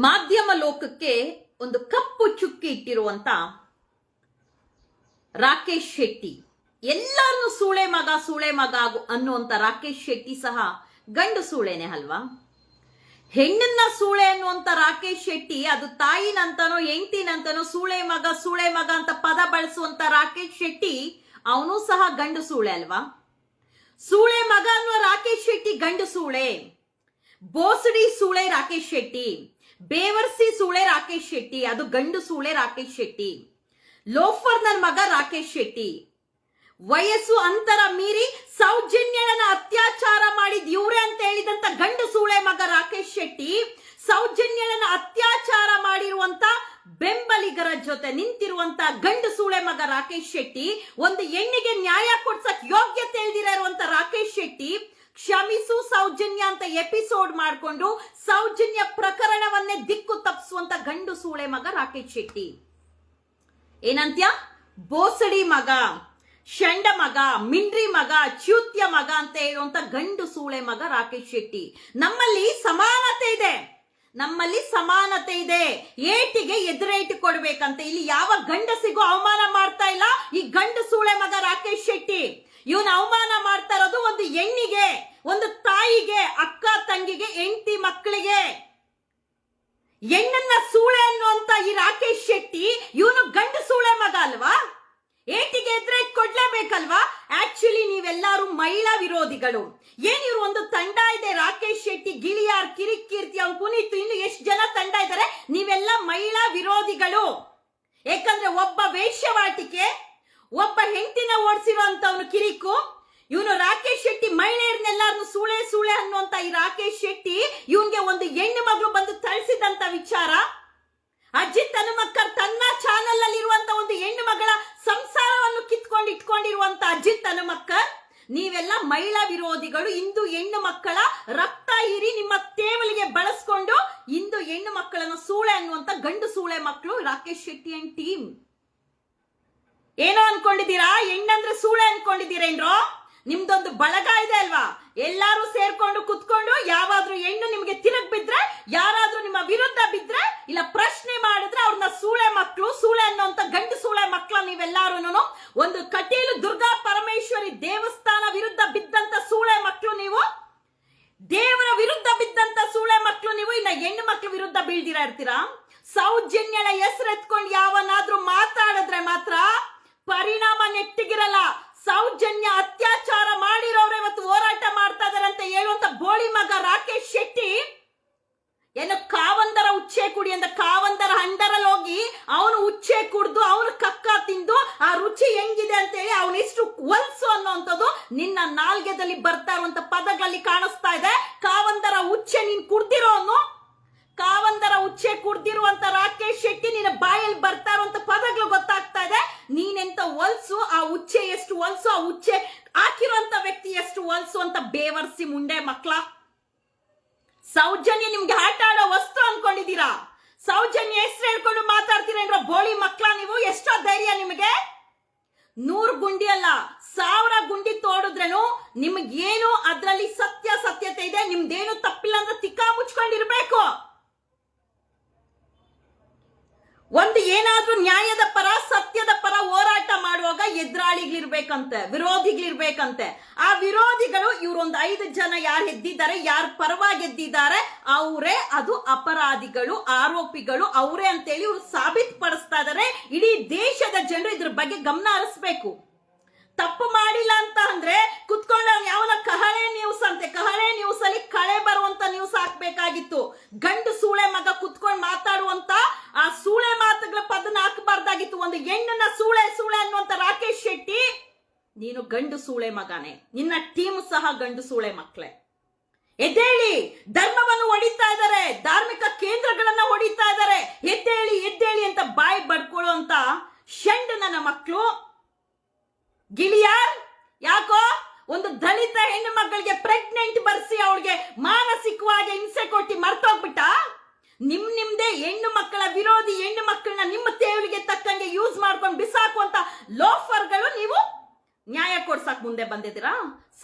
ಮಾಧ್ಯಮ ಲೋಕಕ್ಕೆ ಒಂದು ಕಪ್ಪು ಚುಕ್ಕಿ ಇಟ್ಟಿರುವಂತ ರಾಕೇಶ್ ಶೆಟ್ಟಿ, ಎಲ್ಲರನ್ನು ಸೂಳೆ ಮಗ ಅನ್ನುವಂತ ರಾಕೇಶ್ ಶೆಟ್ಟಿ ಸಹ ಗಂಡು ಸೂಳೆನೆ ಅಲ್ವಾ? ಹೆಣ್ಣನ್ನ ಸೂಳೆ ಅನ್ನುವಂತ ರಾಕೇಶ್ ಶೆಟ್ಟಿ ಅದು ತಾಯಿನಂತನೋ ಹೆಂಡತಿನಂತನೋ ಸೂಳೆ ಮಗ ಅಂತ ಪದ ಬಳಸುವಂತ ರಾಕೇಶ್ ಶೆಟ್ಟಿ ಅವನು ಸಹ ಗಂಡು ಸೂಳೆ ಅಲ್ವಾ? ಸೂಳೆ ಮಗ ಅನ್ನುವ ರಾಕೇಶ್ ಶೆಟ್ಟಿ ಗಂಡು ಸೂಳೆ, ಬೋಸಡಿ ಸೂಳೆ ರಾಕೇಶ್ ಶೆಟ್ಟಿ, ಬೇವರ್ಸಿ ಸೂಳೆ ರಾಕೇಶ್ ಶೆಟ್ಟಿ ಅದು ಗಂಡು ಸೂಳೆ ರಾಕೇಶ್ ಶೆಟ್ಟಿ, ಲೋಫರ್ ನನ್ ಮಗ ರಾಕೇಶ್ ಶೆಟ್ಟಿ, ವಯಸ್ಸು ಅಂತರ ಮೀರಿ ಸೌಜನ್ಯನ ಅತ್ಯಾಚಾರ ಮಾಡಿದ್ ಇವ್ರೆ ಅಂತ ಹೇಳಿದಂತ ಗಂಡು ಸೂಳೆ ಮಗ ರಾಕೇಶ್ ಶೆಟ್ಟಿ, ಸೌಜನ್ಯನ ಅತ್ಯಾಚಾರ ಮಾಡಿರುವಂತ ಬೆಂಬಲಿಗರ ಜೊತೆ ನಿಂತಿರುವಂತ ಗಂಡು ಸೂಳೆ ಮಗ ರಾಕೇಶ್ ಶೆಟ್ಟಿ, ಒಂದು ಹೆಣ್ಣಿಗೆ ನ್ಯಾಯ ಕೊಡ್ಸಕ್ ಯೋಗ್ಯತೆ ಇಲ್ದಿರುವಂತ ರಾಕೇಶ್ ಶೆಟ್ಟಿ, ಕ್ಷಮಿಸು ಸೌಜನ್ಯ ಅಂತ ಎಪಿಸೋಡ್ ಮಾಡ್ಕೊಂಡು ಸೌಜನ್ಯ ಪ್ರಕರಣವನ್ನೇ ದಿಕ್ಕು ತಪ್ಪಿಸುವಂತ ಗಂಡು ಸೂಳೆ ಮಗ ರಾಕೇಶ್ ಶೆಟ್ಟಿ. ಏನಂತ್ಯ? ಬೋಸಡಿ ಮಗ, ಶಂಡ ಮಗ, ಮಿಂಡ್ರಿ ಮಗ, ಚ್ಯೂತ್ಯ ಮಗ ಅಂತ ಹೇಳುವಂತ ಗಂಡು ಸೂಳೆ ಮಗ ರಾಕೇಶ್ ಶೆಟ್ಟಿ. ನಮ್ಮಲ್ಲಿ ಸಮಾನತೆ ಇದೆ, ಏಟಿಗೆ ಎದುರೇಟು ಕೊಡ್ಬೇಕಂತ ಇಲ್ಲಿ ಯಾವ ಗಂಡಸಿಗೂ ಅವಮಾನ ಮಾಡ್ತಾ ಇಲ್ಲ ಈ ಗಂಡು ಸೂಳೆ ಮಗ ರಾಕೇಶ್ ಶೆಟ್ಟಿ. ಇವನು ಅವಮಾನ ಮಾಡ್ತಾ ಇರೋದು ಒಂದು ಹೆಣ್ಣಿಗೆ, ಒಂದು ತಾಯಿಗೆ, ಅಕ್ಕ ತಂಗಿಗೆ, ಹೆಂಡತಿ ಮಕ್ಕಳಿಗೆ. ಹೆಣ್ಣನ್ನ ಸೂಳೆ ಅನ್ನುವಂತ ಈ ರಾಕೇಶ್ ಶೆಟ್ಟಿ ಇವನು ಗಂಡು ಸೂಳೆ ಮಗ ಅಲ್ವಾ? ಏಟಿಗೆ ಎದುರೇ ಕೊಡ್ಲೇಬೇಕಲ್ವಾ? ಆಕ್ಚುಲಿ ನೀವೆಲ್ಲರೂ ಮಹಿಳಾ ವಿರೋಧಿಗಳು. ಏನಿವ್ರು ಒಂದು ತಂಡ ಇದೆ, ರಾಕೇಶ್ ಶೆಟ್ಟಿ, ಗಿಳಿಯಾರ್, ಕಿರಿಕೀರ್ತಿ, ಅವ್ನು ಪುನೀತ್, ಇನ್ನು ಎಷ್ಟು ಜನ ತಂಡ ಇದ್ದಾರೆ. ನೀವೆಲ್ಲ ಮಹಿಳಾ ವಿರೋಧಿಗಳು. ಯಾಕಂದ್ರೆ ಒಬ್ಬ ವೇಶ್ಯವಾಟಿಕೆ, ಒಬ್ಬ ಹೆಂಡತಿನ ಓಡಿಸಿರುವಂತವನು ಕಿರಿಕು, ಇವನು ರಾಕೇಶ್ ಶೆಟ್ಟಿ ಮಹಿಳೆಯರನ್ನೆಲ್ಲಾರನ್ನು ಸೂಳೆ ಅನ್ನುವಂತ ಈ ರಾಕೇಶ್ ಶೆಟ್ಟಿ ಇವನ್ಗೆ ಒಂದು ಹೆಣ್ಣು ಮಗಳು ಬಂದು ಥಳಿಸಿದಂತ ವಿಚಾರ. ಅಜಿತ್ ಹನುಮಕ್ಕರ್ ತನ್ನ ಚಾನೆಲ್ ಅಲ್ಲಿ ಇರುವಂತ ಒಂದು ಹೆಣ್ಣು ಮಗಳ ಸಂಸಾರವನ್ನು ಇಟ್ಕೊಂಡಿರುವಂತ ಅಜಿತ್ ಹನುಮಕ್ಕರ್, ನೀವೆಲ್ಲ ಮಹಿಳಾ ವಿರೋಧಿಗಳು. ಇಂದು ಹೆಣ್ಣು ಮಕ್ಕಳ ರಕ್ತ ಹೀರಿ ನಿಮ್ಮ ತೇವಲಿಗೆ ಬಳಸ್ಕೊಂಡು ಇಂದು ಹೆಣ್ಣು ಮಕ್ಕಳನ್ನು ಸೂಳೆ ಅನ್ನುವಂತ ಗಂಡು ಸೂಳೆ ಮಕ್ಕಳು ರಾಕೇಶ್ ಶೆಟ್ಟಿ ಅಂಡ್ ಟೀಮ್. ಏನೋ ಅನ್ಕೊಂಡಿದ್ದೀರಾ? ಹೆಣ್ಣಂದ್ರೆ ಸೂಳೆ ಅನ್ಕೊಂಡಿದ್ದೀರೇನ್ರೋ? ನಿಮ್ದೊಂದು ಬಳಗ ಇದೆ ಅಲ್ವಾ? ಎಲ್ಲಾರು ಸೇರ್ಕೊಂಡು ಕುತ್ಕೊಂಡು ಯಾವಾದ್ರೂ ಹೆಣ್ಣು ನಿಮ್ಗೆ ತಿರುಗ್ ಬಿದ್ರೆ, ಯಾರಾದ್ರೂ ನಿಮ್ಮ ವಿರುದ್ಧ ಬಿದ್ರೆ, ಇಲ್ಲ ಪ್ರಶ್ನೆ ಮಾಡಿದ್ರೆ ಅವ್ರನ್ನ ಸೂಳೆ ಅನ್ನೋಂತ ಗಂಡು ಸೂಳೆ ಮಕ್ಕಳ ನೀವೆಲ್ಲಾರು ಒಂದು ಕಟೀಲು ದುರ್ಗಾ ಪರಮೇಶ್ವರಿ ದೇವಸ್ಥಾನ ವಿರುದ್ಧ ಬಿದ್ದಂತ ಸೂಳೆ ಮಕ್ಕಳು ನೀವು, ದೇವರ ವಿರುದ್ಧ ಬಿದ್ದಂತ ಸೂಳೆ ಮಕ್ಕಳು ನೀವು. ಇನ್ನ ಹೆಣ್ಣು ಮಕ್ಕಳ ವಿರುದ್ಧ ಬೀಳ್ದಿರಾ ಇರ್ತೀರಾ? ಸೌಜನ್ಯನ ಹೆಸರೆತ್ಕೊಂಡು ಯಾವನಾದ್ರೂ ಮಾತಾಡಿದ್ರೆ ಮಾತ್ರ ಪರಿಣಾಮ ನೆಟ್ಟಿಗಿರಲ್ಲ. ಸೌಜನ್ಯ ಅತ್ಯಾಚಾರ ಮಾಡಿರೋರು ಇವತ್ತು ಹೋರಾಟ ಮಾಡ್ತಾ ಇದಾರೆ ಅಂತ ಹೇಳುವಂತ ಬೋಳಿ ಮಗ ರಾಕೇಶ್ ಶೆಟ್ಟಿ ಏನು ಕಾವಂದರ ಉಚ್ಚೆ ಕುಡಿ ಅಂತ ಕಾವಂದರ ಹಂಡರಲ್ಲಿ ಹೋಗಿ ಅವನು ಉಚ್ಚೆ ಕುಡ್ದು ಅವನು ಕಕ್ಕ ತಿಂದು ಆ ರುಚಿ ಹೆಂಗಿದೆ ಅಂತ ಹೇಳಿ ಅವನಿಷ್ಟು ಹೊಲ್ಸು ಅನ್ನೋಂಥದ್ದು ನಿನ್ನ ನಾಲ್ಗೆದಲ್ಲಿ ಬರ್ತಾ ಇರುವಂತ ಪದಗಳಲ್ಲಿ ಕಾಣಿಸ್ತಾ ಇದೆ. ಕಾವಂದರ ಉಚ್ಚೆ ನೀನ್ ಕುಡ್ದಿರೋನು, ಕಾವಂದರ ಉಚ್ಚೆ ಕುಡ್ದಿರುವಂತ ರಾಕೇಶ್ ಶೆಟ್ಟಿ ನಿನ್ನ ಬಾಯಲ್ಲಿ ಬರ್ತಾ ಇರುವಂತ ಪದಗಳು ಗೊತ್ತಾಗ್ತಾ ಇದೆ. ನೀನೆಂತ ಹೊಲ್ಸು, ಆ ಉಚ್ಚೆ ಎಷ್ಟು ಹೊಲ್ಸು, ಆ ಉಚ್ಚೆ ಹಾಕಿರುವಂತ ವ್ಯಕ್ತಿ ಎಷ್ಟು ಹೊಲ್ಸು ಅಂತ ಬೇವರ್ಸಿ ಮುಂಡೆ ಮಕ್ಳ. ಸೌಜನ್ಯ ನಿಮ್ಗೆ ಆಟ ಆಡೋ ವಸ್ತು ಅನ್ಕೊಂಡಿದ್ದೀರಾ? ಸೌಜನ್ಯ ಹೆಸರು ಹೇಳ್ಕೊಂಡು ಮಾತಾಡ್ತೀರೇನ್ರ ಬೋಳಿ ಮಕ್ಳ ನೀವು? ಎಷ್ಟೋ ಧೈರ್ಯ ನಿಮಗೆ? 100 ಗುಂಡಿ ಅಲ್ಲ 1000 ಗುಂಡಿ ತೋಡಿದ್ರೇನು ನಿಮ್ಗೇನು ಅದ್ರಲ್ಲಿ ಸತ್ಯತೆ ಇದೆ, ನಿಮ್ದೇನು ತಪ್ಪಿಲ್ಲ ಅಂದ್ರೆ ತಿಕ್ಕಾ ಮುಚ್ಕೊಂಡಿರ್ಬೇಕು. ಒಂದು ಏನಾದ್ರೂ ನ್ಯಾಯದ ಪರ ಸತ್ಯದ ಪರ ಹೋರಾಟ ಮಾಡುವಾಗ ಎದುರಾಳಿಗಳಿರ್ಬೇಕಂತೆ, ವಿರೋಧಿಗಳಿರ್ಬೇಕಂತೆ. ಆ ವಿರೋಧಿಗಳು ಇವ್ರೊಂದು 5 ಜನ ಯಾರು ಎದ್ದಿದ್ದಾರೆ, ಯಾರು ಪರವಾಗಿ ಎದ್ದಿದ್ದಾರೆ ಅವರೇ ಅದು ಅಪರಾಧಿಗಳು, ಆರೋಪಿಗಳು ಅವರೇ ಅಂತೇಳಿ ಇವ್ರು ಸಾಬೀತುಪಡಿಸ್ತಾ ಇದಾರೆ. ಇಡೀ ದೇಶದ ಜನರು ಇದ್ರ ಬಗ್ಗೆ ಗಮನ ಹರಿಸ್ಬೇಕು. ತಪ್ಪು ಮಾಡಿಲ್ಲ ಅಂತ ಅಂದ್ರೆ ಕುತ್ಕೊಂಡು ಯಾವನ ಕಹಳೆ ನ್ಯೂಸ್ ಅಲ್ಲಿ ಕಳೆ ಬರುವಂತ ನ್ಯೂಸ್ ಹಾಕ್ಬೇಕಾಗಿತ್ತು. ಗಂಡು ಸೂಳೆ ಮಗ ಕುತ್ಕೊಂಡು ಮಾತಾಡುವಂತ ಆ ಸೂಳೆ ಮಾತುಗಳ ಪದನ ಹಾಕಬಾರ್ದಾಗಿತ್ತು. ಒಂದು ಹೆಣ್ಣನ್ನ ಸೂಳೆ ಅನ್ನುವಂತ ರಾಕೇಶ್ ಶೆಟ್ಟಿ, ನೀನು ಗಂಡು ಸೂಳೆ ಮಗನೇ, ನಿನ್ನ ಟೀಮ್ ಸಹ ಗಂಡು ಸೂಳೆ ಮಕ್ಕಳೇ. ಎದ್ದೇಳಿ, ಧರ್ಮವನ್ನು ಹೊಡಿತಾ ಇದ್ದಾರೆ, ಧಾರ್ಮಿಕ ಕೇಂದ್ರಗಳನ್ನ ಹೊಡಿತಾ ಇದ್ದಾರೆ. ಎದ್ದೇಳಿ ಅಂತ ಬಾಯಿ ಬಡ್ಕೊಳ್ಳುವಂತ ಶಂಡ್ ನನ್ನ ಮಕ್ಕಳು. ಗಿಳಿಯಾರ್ ಯಾಕೋ ಒಂದು ದಲಿತ ಹೆಣ್ಣು ಮಕ್ಕಳಿಗೆ ಪ್ರೆಗ್ನೆಂಟ್ ಬರ್ಸಿ ಅವಳಿಗೆ ಮಾನಸಿಕವಾಗಿ ಹಿಂಸೆ ಕೊಟ್ಟಿ ಮರ್ತೋಗ್ಬಿಟ್ಟ. ನಿಮ್ದೇ ಹೆಣ್ಣು ಮಕ್ಕಳ ವಿರೋಧಿ ಹೆಣ್ಣು ಮಕ್ಕಳನ್ನ ನಿಮ್ಮ ತೇವಲಿಗೆ ತಕ್ಕಂಗೆ ಯೂಸ್ ಮಾಡ್ಕೊಂಡು ಬಿಸಾಕುವಂತ ಲೋಫರ್ಗಳು ನೀವು ನ್ಯಾಯ ಕೊಡ್ಸಕ್ ಮುಂದೆ ಬಂದಿದ್ದೀರಾ?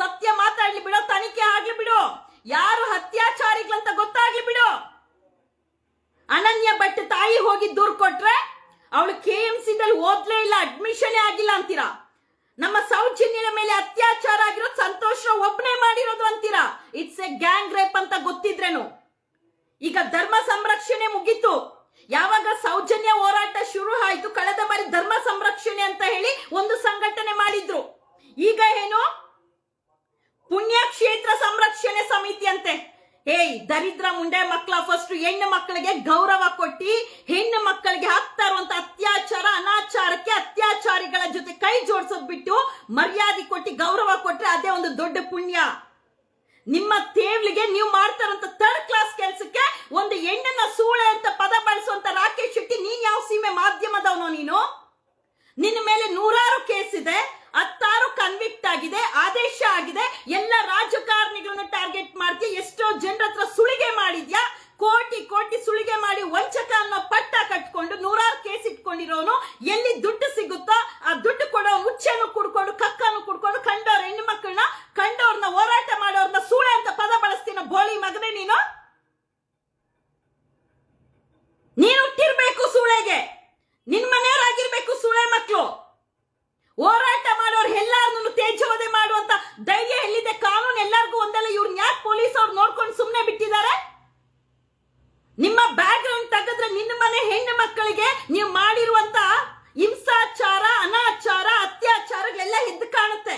ಸತ್ಯ ಮಾತಾಡ್ಲಿ ಬಿಡೋ, ತನಿಖೆ ಆಗ್ಲಿ ಬಿಡು, ಯಾರು ಅತ್ಯಾಚಾರಿಗಳಂತ ಗೊತ್ತಾಗ್ಲಿ ಬಿಡು. ಇಟ್ಸ್ ಎ ಗ್ಯಾಂಗ್ ರೇಪ್ ಅಂತ ಗೊತ್ತಿದ್ರೇನು. ಈಗ ಧರ್ಮ ಸಂರಕ್ಷಣೆ ಮುಗೀತು. ಯಾವಾಗ ಸೌಜನ್ಯ ಹೋರಾಟ ಶುರು ಆಯ್ತು, ಕಳೆದ ಬಾರಿ ಧರ್ಮ ಸಂರಕ್ಷಣೆ ಅಂತ ಹೇಳಿ ಒಂದು ಸಂಘಟನೆ ಮಾಡಿದ್ರು. ಈಗ ಏನು ಪುಣ್ಯಕ್ಷೇತ್ರ ಸಂರಕ್ಷಣೆ ಸಮಿತಿ ಅಂತೆ. ದರಿದ್ರ ಮುಂಡೆ ಮಕ್ಕಳ, ಫಸ್ಟ್ ಹೆಣ್ಣು ಮಕ್ಕಳಿಗೆ ಗೌರವ ಕೊಟ್ಟಿ ಹೆಣ್ಣು ಮಕ್ಕಳಿಗೆ ಆಗ್ತಾ ಇರುವಂತ ಅತ್ಯಾಚಾರ ಅನಾಚಾರಕ್ಕೆ ಅತ್ಯಾಚಾರಿಗಳ ಜೊತೆ ಕೈ ಜೋಡಿಸೋದ್ ಬಿಟ್ಟು ಮರ್ಯಾದೆ ಕೊಟ್ಟು ಗೌರವ ಕೊಟ್ರೆ ಅದೇ ಒಂದು ದೊಡ್ಡ ಪುಣ್ಯ. ನಿಮ್ಮ ತೇವ್ಲಿಗೆ ನೀವು ಮಾಡ್ತಾ ಇರುವಂತ ಥರ್ಡ್ ಕ್ಲಾಸ್ ಕೆಲಸಕ್ಕೆ ಒಂದು ಹೆಣ್ಣನ್ನ ಸೂಳೆ ಅಂತ ಪದ ಬಳಸುವಂತ ರಾಕೇಶ್ ಶೆಟ್ಟಿ, ನೀನ್ ಯಾವ ಸೀಮೆ ಮಾಧ್ಯಮದವನೋ ನೀನು? ನಿನ್ನ ಮೇಲೆ 100 ಕೇಸ್ ಇದೆ, 10 ಕನ್ವಿಕ್ಟ್ ಆಗಿದೆ, ಆದೇಶ ಆಗಿದೆ. ಎಲ್ಲ ರಾಜಕಾರಣಿಗಳನ್ನು ಟಾರ್ಗೆಟ್ ಮಾಡ್ತೀಯ. ಎಷ್ಟೋ ಜನರ ಹತ್ರ ಸುಳಿಗೆ ಮಾಡಿದ್ಯಾ, ಕೋಟಿ ಕೋಟಿ ಸುಳಿಗೆ ಮಾಡಿ ವಂಚಕ ಅನ್ನೋ ಪಟ್ಟ ಕಟ್ಕೊಂಡು 100 ಕೇಸ್ ಇಟ್ಕೊಂಡಿರೋನು. ಎಲ್ಲಿ ದುಡ್ಡು ಸಿಗುತ್ತೋ ಆ ದುಡ್ಡು ಕೊಡೋ ಹುಚ್ಚನ್ನು ಕುಡ್ಕೊಂಡು ಕಕ್ಕನ್ನು ಕುಡ್ಕೊಂಡು ಕಂಡವ್ರ ಹೆಣ್ಣು ಮಕ್ಕಳನ್ನ, ಕಂಡವ್ರನ್ನ, ಹೋರಾಟ ಮಾಡೋರ್ನ ಸೂಳೆ ಅಂತ ಪದ ಬಳಸ್ತೀನ. ಬೋಳಿ ಮಗನೇ ನೀನು ಹುಟ್ಟಿರ್ಬೇಕು ಸೂಳೆಗೆ, ನಿನ್ ಮನೆಯವರಾಗಿರ್ಬೇಕು ಸೂಳೆ ಮಕ್ಕಳು. ಹೋರಾಟ ಮಾಡೋರು ಎಲ್ಲಾರನ್ನು ತೇಜೋವಧೆ ಮಾಡುವಂತ ಧೈರ್ಯ ಎಲ್ಲಿದೆ? ಕಾನೂನು ಎಲ್ಲರಿಗೂ ಒಂದಲ್ಲ. ಇವ್ರನ್ನ ಯಾಕೆ ಪೊಲೀಸ್ ಅವ್ರು ನೋಡ್ಕೊಂಡು ಸುಮ್ಮನೆ ಬಿಟ್ಟಿದ್ದಾರೆ? ನಿಮ್ಮ ಬ್ಯಾಕ್ ಗ್ರೌಂಡ್ ತೆಗೆದ್ರೆ ನಿನ್ನ ಮನೆ ಹೆಣ್ಣು ಮಕ್ಕಳಿಗೆ ನೀವು ಮಾಡಿರುವಂತ ಹಿಂಸಾಚಾರ, ಅನಾಚಾರ, ಅತ್ಯಾಚಾರಗಳೆಲ್ಲ ಎದ್ದು ಕಾಣುತ್ತೆ.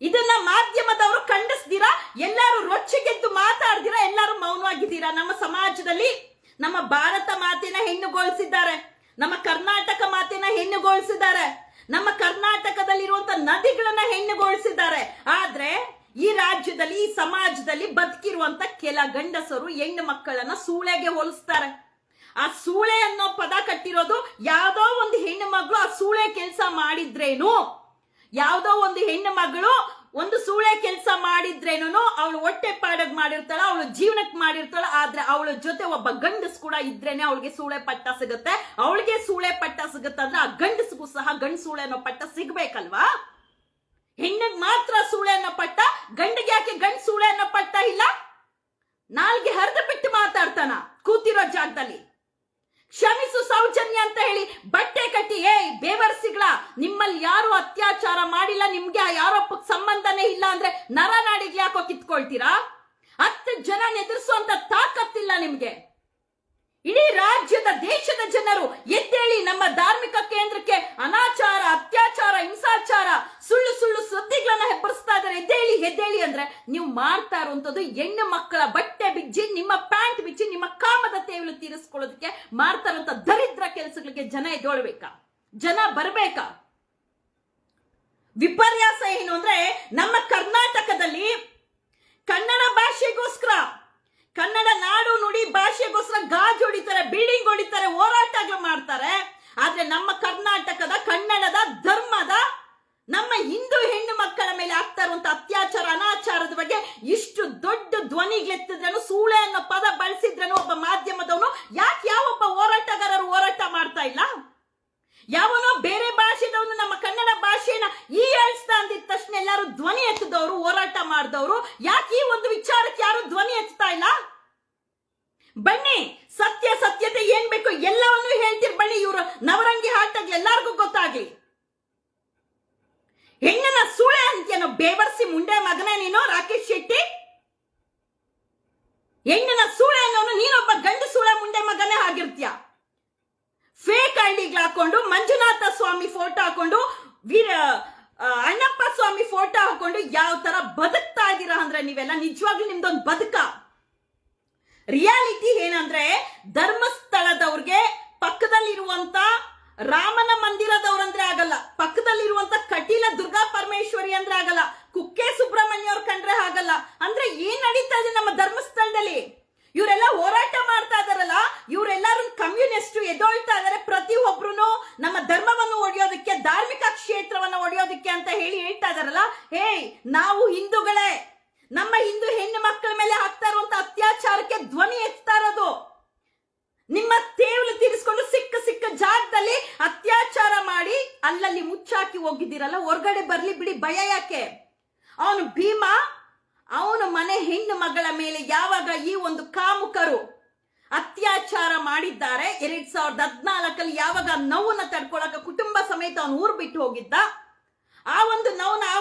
ಇದನ್ನ ಮಾಧ್ಯಮದವರು ಖಂಡಿಸ್ತೀರಾ? ಎಲ್ಲರೂ ರೊಚ್ಚಿಗೆದ್ದು ಮಾತಾಡ್ದಿರಾ? ಎಲ್ಲರೂ ಮೌನವಾಗಿದ್ದೀರಾ? ನಮ್ಮ ಸಮಾಜದಲ್ಲಿ ನಮ್ಮ ಭಾರತ ಮಾತೆನ ಹೆಣ್ಣುಗೊಳಿಸಿದ್ದಾರೆ, ನಮ್ಮ ಕರ್ನಾಟಕ ಮಾತೆನ ಹೆಣ್ಣುಗೊಳಿಸಿದ್ದಾರೆ, ನಮ್ಮ ಕರ್ನಾಟಕದಲ್ಲಿರುವಂತ ನದಿಗಳನ್ನ ಹೆಣ್ಣುಗೊಳಿಸಿದ್ದಾರೆ. ಆದ್ರೆ ಈ ರಾಜ್ಯದಲ್ಲಿ, ಈ ಸಮಾಜದಲ್ಲಿ ಬದುಕಿರುವಂತ ಕೆಲ ಗಂಡಸರು ಹೆಣ್ಣು ಮಕ್ಕಳನ್ನ ಸೂಳೆಗೆ ಹೋಲಿಸ್ತಾರೆ. ಆ ಸೂಳೆ ಅನ್ನೋ ಪದ ಕಟ್ಟಿರೋದು ಯಾವ್ದೋ ಒಂದು ಹೆಣ್ಣು ಮಗಳು ಆ ಸೂಳೆ ಕೆಲಸ ಮಾಡಿದ್ರೇನು, ಯಾವ್ದೋ ಒಂದು ಹೆಣ್ಣು ಮಗಳು ಒಂದು ಸೂಳೆ ಕೆಲಸ ಮಾಡಿದ್ರೇನು ಅವಳು ಹೊಟ್ಟೆ ಪಾಡಗ್ ಮಾಡಿರ್ತಾಳ, ಅವಳು ಜೀವನಕ್ಕೆ ಮಾಡಿರ್ತಾಳ. ಆದ್ರೆ ಅವಳ ಜೊತೆ ಒಬ್ಬ ಗಂಡಸ್ ಕೂಡ ಇದ್ರೇನೆ ಅವಳಿಗೆ ಸೂಳೆ ಪಟ್ಟ ಸಿಗುತ್ತೆ. ಅವಳಿಗೆ ಸೂಳೆ ಪಟ್ಟ ಸಿಗುತ್ತೆ ಅಂದ್ರೆ ಆ ಗಂಡಸ್ಗೂ ಸಹ ಗಂಡ ಸೂಳೆ ಅನ್ನೋ ಪಟ್ಟ ಸಿಗ್ಬೇಕಲ್ವಾ? ಹೆಣ್ಣಿಗೆ ಮಾತ್ರ ಸೂಳೆ ಅನ್ನೋ ಪಟ್ಟ, ಗಂಡಿಗೆ ಯಾಕೆ ಗಂಡ ಸೂಳೆ ಅನ್ನೋ ಪಟ್ಟ ಇಲ್ಲ? ನಾಲ್ಗೆ ಹರಿದು ಬಿಟ್ಟು ಮಾತಾಡ್ತಾನ ಕೂತಿರೋ ಜಾಗದಲ್ಲಿ. ಕ್ಷಮಿಸು ಸೌಜನ್ಯ ಅಂತ ಹೇಳಿ ಬಟ್ಟೆ ಕಟ್ಟಿ, ಬೇವರ್ಸಿಗಳ, ನಿಮ್ಮಲ್ಲಿ ಯಾರು ಅತ್ಯಾಚಾರ ಮಾಡಿಲ್ಲ, ನಿಮ್ಗೆ ಆ ಆರೋಪಕ್ಕೆ ಸಂಬಂಧನೇ ಇಲ್ಲ ಅಂದ್ರೆ ನರನಾಡಿಗೆ ಯಾಕೋ ಕಿತ್ಕೊಳ್ತೀರಾ? 10 ಜನ ಎದುರಿಸುವಂತ ತಾಕತ್ತಿಲ್ಲ ನಿಮ್ಗೆ. ಇಡೀ ರಾಜ್ಯದ, ದೇಶದ ಜನರು ಎದ್ದೇಳಿ ನಮ್ಮ ಧಾರ್ಮಿಕ ಕೇಂದ್ರಕ್ಕೆ ಅನಾಚಾರ, ಅತ್ಯಾಚಾರ, ಹಿಂಸಾಚಾರ, ಸುಳ್ಳು ಸುಳ್ಳು ಸುದ್ದಿಗಳನ್ನ ಹೆಬ್ಬರಿಸ್ತಾ ಇದ್ದಾರೆ. ಎದ್ದೇಳಿ ಅಂದ್ರೆ ನೀವು ಮಾಡ್ತಾ ಇರುವಂತದ್ದು ಹೆಣ್ಣು ಮಕ್ಕಳ ಬಟ್ಟೆ ಬಿಚ್ಚಿ, ನಿಮ್ಮ ಪ್ಯಾಂಟ್ ಬಿಚ್ಚಿ, ನಿಮ್ಮ ಕಾಮದ ತೇವಲು ತೀರಿಸ್ಕೊಳ್ಳೋದಕ್ಕೆ ಮಾಡ್ತಾ ಇರುವಂತ ದರಿದ್ರ ಕೆಲಸಗಳಿಗೆ ಜನ ಎದ್ದೊಳ್ಬೇಕಾ? ಜನ ಬರ್ಬೇಕಾ? ವಿಪರ್ಯಾಸ ಏನು ಅಂದ್ರೆ ನಮ್ಮ ಕರ್ನಾಟಕದಲ್ಲಿ ಕನ್ನಡ ಭಾಷೆಗೋಸ್ಕರ, ಕನ್ನಡ ನಾಡು ನುಡಿ ಭಾಷೆಗೋಸ್ಕರ ಗಾಜು ಹೊಡಿತಾರೆ, ಬಿಲ್ಡಿಂಗ್ ಹೊಡಿತಾರೆ, ಹೋರಾಟಗಳು ಮಾಡ್ತಾರೆ. ಆದ್ರೆ ನಮ್ಮ ಕರ್ನಾಟಕದ, ಕನ್ನಡದ, ಧರ್ಮದ, ನಮ್ಮ ಹಿಂದೂ ಹೆಣ್ಣು ಮಕ್ಕಳ ಮೇಲೆ ಆಗ್ತಾ ಇರುವಂತ ಅತ್ಯಾಚಾರ ಅನಾಚಾರದ ಬಗ್ಗೆ ಇಷ್ಟು ದೊಡ್ಡ ಧ್ವನಿಗೆತ್ತಿದ್ರೇನು, ಸೂಳೆ ಅನ್ನೋ ಪದ ಬಳಸಿದ್ರೇನು ಒಬ್ಬ ಮಾಧ್ಯಮದವನು ಯಾಕೆ ಯಾವೊಬ್ಬ ಹೋರಾಟಗಾರರು ಹೋರಾಟ ಮಾಡ್ತಾ ಇಲ್ಲ? ಯಾವನೋ ಬೇರೆ ಭಾಷೆದವನು ನಮ್ಮ ಕನ್ನಡ ಭಾಷೆನ ಹೇಳ್ತಾ ಅಂದಿದ ತಕ್ಷಣ ಎಲ್ಲಾರು ಧ್ವನಿ ಎತ್ತಿದವರು, ಹೋರಾಟ ಮಾಡಿದವರು ಯಾಕೆ ಈ ಒಂದು ವಿಚಾರಕ್ಕೆ ಯಾರು ಧ್ವನಿ ಎತ್ತಾ ಇಲ್ಲ? ಬನ್ನಿ, ಸತ್ಯತೆ ಏನ್ ಬೇಕು ಎಲ್ಲವನ್ನೂ ಹೇಳ್ತಿರ್ ಬನ್ನಿ. ಇವರು ನವರಂಗಿ ಆಟಾಗ್ಲಿ ಎಲ್ಲಾರ್ಗೂ ಗೊತ್ತಾಗ್ಲಿ. ಹೆಣ್ಣನ ಸೂಳೆ ಅಂತ್ಯನೋ ಬೇವರ್ಸಿ ಮುಂಡೆ ಮಗನೇ ನೀನು ರಾಕೇಶ್ ಶೆಟ್ಟಿ. ಹೆಣ್ಣನ ಸೂಳೆ ಅನ್ನೋನು ನೀನೊಬ್ಬ ಗಂಡು ಸೂಳೆ ಮುಂಡೆ ಮಗನೇ ಆಗಿರ್ತೀಯ. ಫೇಕ್ ಐಡಿಗಳು ಹಾಕೊಂಡು, ಮಂಜುನಾಥ ಸ್ವಾಮಿ ಫೋಟೋ ಹಾಕೊಂಡು, ಅಣ್ಣಪ್ಪ ಸ್ವಾಮಿ ಫೋಟೋ ಹಾಕೊಂಡು ಯಾವ ತರ ಬದುಕ್ತಾ ಇದ್ದೀರಾ ಅಂದ್ರೆ ನೀವೆಲ್ಲ ನಿಜವಾಗ್ಲೂ ನಿಮ್ದೊಂದು ಬದುಕ. ರಿಯಾಲಿಟಿ ಏನಂದ್ರೆ ಧರ್ಮಸ್ಥಳದವ್ರಿಗೆ ಪಕ್ಕದಲ್ಲಿರುವಂತ ರಾಮನ ಮಂದಿರದವ್ರಂದ್ರೆ ಆಗಲ್ಲ, ಪಕ್ಕದಲ್ಲಿರುವಂತ ಕಟೀಲ ದುರ್ಗಾ ಪರಮೇಶ್ವರಿ ಅಂದ್ರೆ ಆಗಲ್ಲ, ಕುಕ್ಕೆ ಸುಬ್ರಹ್ಮಣ್ಯ ಅವ್ರ ಕಂಡ್ರೆ ಆಗಲ್ಲ. ಅಂದ್ರೆ ಏನ್ ನಡೀತಾ ಇದೆ ನಮ್ಮ ಧರ್ಮಸ್ಥಳದಲ್ಲಿ? ಇವರೆಲ್ಲ ಹೋರಾಟ ಮಾಡ್ತಾ ಇದಾರಲ್ಲ, ಇವರೆಲ್ಲರೂ ಕಮ್ಯುನಿಸ್ಟ್ ಎದ್ದೊಳ್ತಾ ಇದಾರೆ. ಪ್ರತಿ ಒಬ್ರು ನಮ್ಮ ಧರ್ಮವನ್ನು ಒಡೆಯೋದಕ್ಕೆ, ಧಾರ್ಮಿಕ ಕ್ಷೇತ್ರವನ್ನು ಒಡೆಯೋದಕ್ಕೆ ಅಂತ ಹೇಳ್ತಾ ಇದಾರಲ್ಲ. ನಾವು ಹಿಂದೂಗಳೇ, ನಮ್ಮ ಹಿಂದೂ ಹೆಣ್ಣು ಮಕ್ಕಳ ಮೇಲೆ ಆಗ್ತಾ ಇರುವಂತ ಅತ್ಯಾಚಾರಕ್ಕೆ ಧ್ವನಿ ಎತ್ತಾ ಇರೋದು. ನಿಮ್ಮ ತೇವಲು ತೀರಿಸ್ಕೊಂಡು ಸಿಕ್ಕ ಜಾಗದಲ್ಲಿ ಅತ್ಯಾಚಾರ ಮಾಡಿ ಅಲ್ಲಲ್ಲಿ ಮುಚ್ಚಾಕಿ ಹೋಗಿದ್ದೀರಲ್ಲ, ಹೊರಗಡೆ ಬರ್ಲಿ ಬಿಡಿ, ಭಯ ಯಾಕೆ? ಅವನು ಭೀಮ, ಅವನು ಮನೆ ಹೆಣ್ಣು ಮಗಳ ಮೇಲೆ ಯಾವಾಗ ಈ ಒಂದು ಕಾಮುಕರು ಅತ್ಯಾಚಾರ ಮಾಡಿದ್ದಾರೆ 2014 ಯಾವಾಗ ನೋವನ್ನ ತಡ್ಕೊಳಕ ಕುಟುಂಬ ಸಮೇತ ಅವನು ಊರು ಬಿಟ್ಟು ಹೋಗಿದ್ದ, ಆ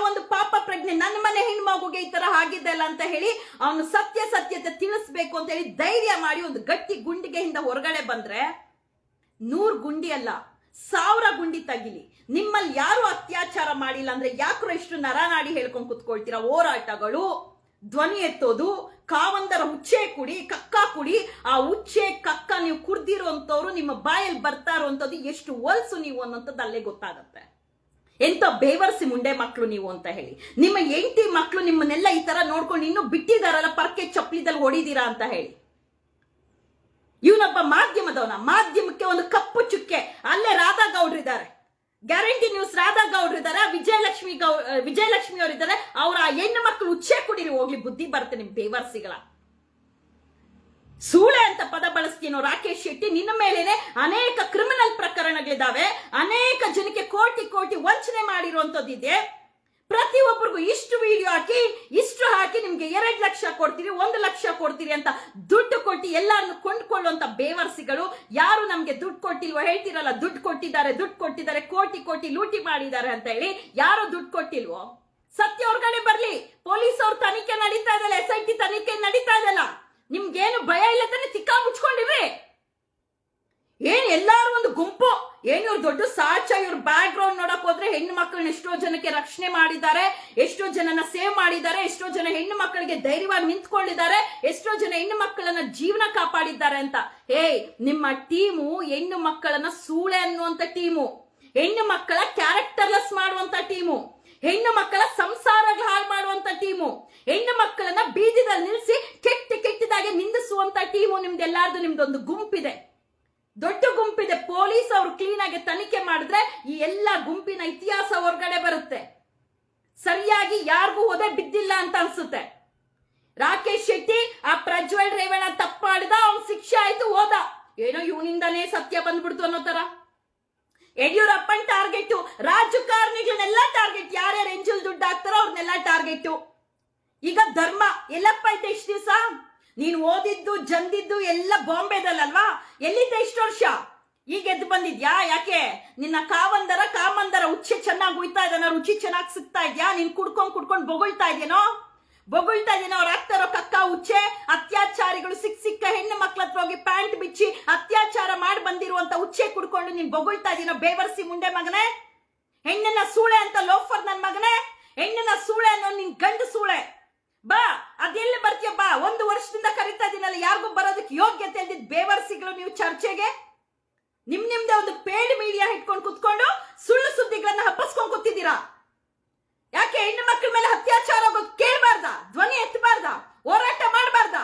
ಒಂದು ಪಾಪ ಪ್ರಜ್ಞೆ, ನನ್ನ ಮನೆ ಹೆಣ್ಮಗುಗೆ ಈ ತರ ಆಗಿದ್ದಲ್ಲ ಅಂತ ಹೇಳಿ ಅವನು ಸತ್ಯತೆ ತಿಳಿಸ್ಬೇಕು ಅಂತ ಹೇಳಿ ಧೈರ್ಯ ಮಾಡಿ ಒಂದು ಗಟ್ಟಿ ಗುಂಡಿಗೆಯಿಂದ ಹೊರಗಡೆ ಬಂದ್ರೆ 100 ಗುಂಡಿ ಅಲ್ಲ 1000 ಗುಂಡಿ ತಗಿಲಿ, ನಿಮ್ಮಲ್ಲಿ ಯಾರು ಅತ್ಯಾಚಾರ ಮಾಡಿಲ್ಲ ಅಂದ್ರೆ ಯಾಕ್ರೋ ಇಷ್ಟು ನರನಾಡಿ ಹೇಳ್ಕೊಂಡ್ ಕುತ್ಕೊಳ್ತೀರಾ? ಹೋರಾಟಗಳು, ಧ್ವನಿ ಎತ್ತೋದು, ಕಾವಂದರ ಉಚ್ಚೆ ಕುಡಿ, ಕಕ್ಕ ಕುಡಿ, ಆ ಉಚ್ಚೆ ಕಕ್ಕ ನೀವು ಕುಡ್ದಿರುವಂತವ್ರು ನಿಮ್ಮ ಬಾಯಲ್ಲಿ ಬರ್ತಾ ಇರುವಂತದ್ದು ಎಷ್ಟು ಹೊಲ್ಸು ನೀವು ಅನ್ನೋಂಥದ್ದು ಅಲ್ಲೇ ಗೊತ್ತಾಗತ್ತೆ. ಎಂತ ಬೇವರ್ಸಿ ಮುಂಡೆ ಮಕ್ಕಳು ನೀವು ಅಂತ ಹೇಳಿ. ನಿಮ್ಮ 8 ಮಕ್ಕಳು ನಿಮ್ಮನ್ನೆಲ್ಲ ಈ ತರ ನೋಡ್ಕೊಂಡು ಇನ್ನೂ ಬಿಟ್ಟಿದಾರಲ್ಲ ಪರ್ಕೆ ಚಪ್ಪಲಿದಲ್ಲಿ ಹೊಡಿದೀರಾ ಅಂತ ಹೇಳಿ. ಇವನೊಬ್ಬ ಮಾಧ್ಯಮದವನ, ಮಾಧ್ಯಮಕ್ಕೆ ಒಂದು ಕಪ್ಪು ಚುಕ್ಕೆ. ಅಲ್ಲೇ ರಾಧಾ ಗೌಡ್ರಿದ್ದಾರೆ, ಗ್ಯಾರಂಟಿ ನ್ಯೂಸ್ ರಾಧಾ ಗೌಡ್ರಿದ್ದಾರೆ, ವಿಜಯಲಕ್ಷ್ಮಿ ಅವರಿದ್ದಾರೆ. ಅವ್ರ ಆ ಹೆಣ್ಣು ಮಕ್ಕಳು ಉಚ್ಚೆ ಕುಡಿರಿ ಹೋಗ್ಲಿ, ಬುದ್ಧಿ ಬರುತ್ತೆ ನಿಮ್ ಬೇವರ್ಸಿಗಳ. ಸೂಳೆ ಅಂತ ಪದ ಬಳಸ್ತೀನೋ ರಾಕೇಶ್ ಶೆಟ್ಟಿ, ನಿನ್ನ ಮೇಲೇನೆ ಅನೇಕ ಕ್ರಿಮಿನಲ್ ಪ್ರಕರಣಗಳಿದಾವೆ, ಅನೇಕ ಜನಕ್ಕೆ ಕೋಟಿ ವಂಚನೆ ಮಾಡಿರುವಂತದ್ದಿದೆ. ಪ್ರತಿಯೊಬ್ಬರಿಗೂ ಇಷ್ಟು ವಿಡಿಯೋ ಹಾಕಿ ಇಷ್ಟು ಹಾಕಿ ನಿಮ್ಗೆ 2 ಲಕ್ಷ ಕೊಡ್ತೀರಿ, 1 ಲಕ್ಷ ಕೊಡ್ತೀರಿ ಅಂತ ದುಡ್ಡು ಕೊಟ್ಟು ಎಲ್ಲಾರನ್ನು ಕೊಂಡ್ಕೊಳ್ಳುವಂತ ಬೇವರ್ಸಿಗಳು. ಯಾರು ನಮ್ಗೆ ದುಡ್ಡು ಕೊಟ್ಟಿಲ್ವೋ ಹೇಳ್ತಿರಲ್ಲ, ದುಡ್ಡು ಕೊಟ್ಟಿದ್ದಾರೆ, ಕೋಟಿ ಲೂಟಿ ಮಾಡಿದ್ದಾರೆ ಅಂತ ಹೇಳಿ. ಯಾರು ದುಡ್ಡು ಕೊಟ್ಟಿಲ್ವೋ ಸತ್ಯ ಹೊರಗಡೆ ಬರ್ಲಿ. ಪೊಲೀಸ್ ಅವ್ರ ತನಿಖೆ ನಡೀತಾ ಇದಲ್ಲ, SIT ತನಿಖೆ ನಡೀತಾ ಇದಲ್ಲ. ನಿಮ್ಗೇನು ಭಯ ಇಲ್ಲ ತಾನೆ? ತಿಕ್ಕಾ ಮುಚ್ಕೊಂಡಿರ್ರಿ. ಏನ್ ಎಲ್ಲಾರು ಒಂದು ಗುಂಪು, ಏನ್ ಇವ್ರು ದೊಡ್ಡ ಸಾಚ, ಇವ್ರ ಬ್ಯಾಕ್ ಗ್ರೌಂಡ್ ನೋಡಕ್ ಹೋದ್ರೆ ಹೆಣ್ಣು ಮಕ್ಕಳನ್ನ ಎಷ್ಟೋ ಜನಕ್ಕೆ ರಕ್ಷಣೆ ಮಾಡಿದ್ದಾರೆ, ಎಷ್ಟೋ ಜನನ ಸೇವ್ ಮಾಡಿದ್ದಾರೆ, ಎಷ್ಟೋ ಜನ ಹೆಣ್ಣು ಮಕ್ಕಳಿಗೆ ಧೈರ್ಯವಾಗಿ ನಿಂತ್ಕೊಂಡಿದ್ದಾರೆ, ಎಷ್ಟೋ ಜನ ಹೆಣ್ಣು ಮಕ್ಕಳನ್ನ ಜೀವನ ಕಾಪಾಡಿದ್ದಾರೆ ಅಂತ. ನಿಮ್ಮ ಟೀಮು ಹೆಣ್ಣು ಮಕ್ಕಳನ್ನ ಸೂಳೆ ಅನ್ನುವಂತ ಟೀಮು, ಹೆಣ್ಣು ಮಕ್ಕಳ ಕ್ಯಾರೆಕ್ಟರ್ಲೆಸ್ ಮಾಡುವಂತ ಟೀಮು, ಹೆಣ್ಣು ಮಕ್ಕಳ ಸಂಸಾರ ಹಾಳು ಮಾಡುವಂತ ಟೀಮು, ಹೆಣ್ಣು ಮಕ್ಕಳನ್ನ ಬೀದಿದಲ್ಲಿ ನಿಲ್ಲಿಸಿ ಕೆಟ್ಟದಾಗಿ ನಿಂದಿಸುವಂತ ಟೀಮು ನಿಮ್ದೆಲ್ಲಾರ್ದು. ನಿಮ್ದೊಂದು ಗುಂಪಿದೆ, ದೊಡ್ಡ ಗುಂಪಿದೆ. ಪೊಲೀಸ್ ಅವರು ಕ್ಲೀನ್ ಆಗಿ ತನಿಖೆ ಮಾಡಿದ್ರೆ ಈ ಎಲ್ಲ ಗುಂಪಿನ ಇತಿಹಾಸ ಹೊರಗಡೆ ಬರುತ್ತೆ. ಸರಿಯಾಗಿ ಯಾರಿಗೂ ಒದೆ ಬಿದ್ದಿಲ್ಲ ಅಂತ ಅನ್ಸುತ್ತೆ. ರಾಕೇಶ್ ಶೆಟ್ಟಿ ಆ ಪ್ರಜ್ವಲ್ ರೇವಣ್ಣ ತಪ್ಪು ಮಾಡಿದ, ಅವ್ನ್ ಶಿಕ್ಷೆ ಆಯ್ತು, ಹೋದ. ಏನೋ ಇವನಿಂದಾನೇ ಸತ್ಯ ಬಂದ್ಬಿಡ್ತು ಅನ್ನೋ ತರ. ಯಡಿಯೂರಪ್ಪನ್ ಟಾರ್ಗೆಟ್, ರಾಜಕಾರಣಿಗಳನ್ನೆಲ್ಲ ಟಾರ್ಗೆಟ್, ಯಾರ್ಯಾರು ಎಂಜಲ್ ದುಡ್ಡು ಹಾಕ್ತಾರೋ ಅವ್ರನ್ನೆಲ್ಲ ಟಾರ್ಗೆಟ್. ಈಗ ಧರ್ಮ ಎಲ್ಲಪ್ಪ ಐತೆ ಇಷ್ಟು ದಿವಸ? ನೀನು ಓದಿದ್ದು ಜಂದಿದ್ದು ಎಲ್ಲ ಬಾಂಬೆದಲ್ಲಲ್ವಾ? ಎಲ್ಲಿದ್ದೆ ಇಷ್ಟು ವರ್ಷ? ಈಗ ಎದ್ದು ಬಂದಿದ್ಯಾ? ಯಾಕೆ ನಿನ್ನ ಕಾಮಂದರ ಉಚ್ಚೆ ಚೆನ್ನಾಗಿ ಉಯ್ತಾ ಇದ್ದಾನ, ರುಚಿ ಚೆನ್ನಾಗಿ ಸಿಗ್ತಾ ಇದ್ಯಾ? ನೀನ್ ಕುಡ್ಕೊಂಡ್ ಬೊಗಳ್ತಾ ಇದೇನೋ? ಅವ್ರು ಆಗ್ತಾರೋ ಕಕ್ಕ ಉಚ್ಚೆ. ಅತ್ಯಾಚಾರಿಗಳು ಸಿಕ್ಕ ಹೆಣ್ಣು ಮಕ್ಳ ಹತ್ರ ಹೋಗಿ ಪ್ಯಾಂಟ್ ಬಿಚ್ಚಿ ಅತ್ಯಾಚಾರ ಮಾಡಿ ಬಂದಿರುವಂತ ಉಚ್ಚೆ ಕುಡ್ಕೊಂಡು ನೀನ್ ಬೊಗಳ್ತಾ ಇದೀನೋ ಬೇವರ್ಸಿ ಮುಂಡೆ ಮಗನೇ? ಹೆಣ್ಣನ್ನ ಸೂಳೆ ಅಂತ ಲೋಫರ್ ನನ್ ಮಗನೇ, ಹೆಣ್ಣನ್ನ ಸೂಳೆ ಅನ್ನೋ ನಿನ್ ಗಂಡು ಸೂಳೆ. ಬಾ, ಅದೆಲ್ಲಿ ಬರ್ತೀಯ ಬಾ. 1 ವರ್ಷದಿಂದ ಕರಿತಾ ಇದೀನಲ್ಲ, ಯಾರಿಗೂ ಬರೋದಕ್ಕೆ ಯೋಗ್ಯತೆ ಇಲ್ದಿದ್ ಬೇವರ್ಸಿಗಳು ನೀವು ಚರ್ಚೆಗೆ. ನಿಮ್ದೇ ಒಂದು ಪೇಡ್ ಮೀಡಿಯಾ ಇಟ್ಕೊಂಡು ಕುತ್ಕೊಂಡು ಸುಳ್ಳು ಸುದ್ದಿಗಳನ್ನ ಹಬ್ಬಿಸ್ಕೊಂಡು ಕೂತಿದ್ದೀರಾ. ಯಾಕೆ ಹೆಣ್ಣು ಮಕ್ಕಳ ಮೇಲೆ ಅತ್ಯಾಚಾರ ಆಗೋದು ಕೇಳಬಾರ್ದ? ಧ್ವನಿ ಎತ್ತಬಾರ್ದ? ಹೋರಾಟ ಮಾಡಬಾರ್ದ?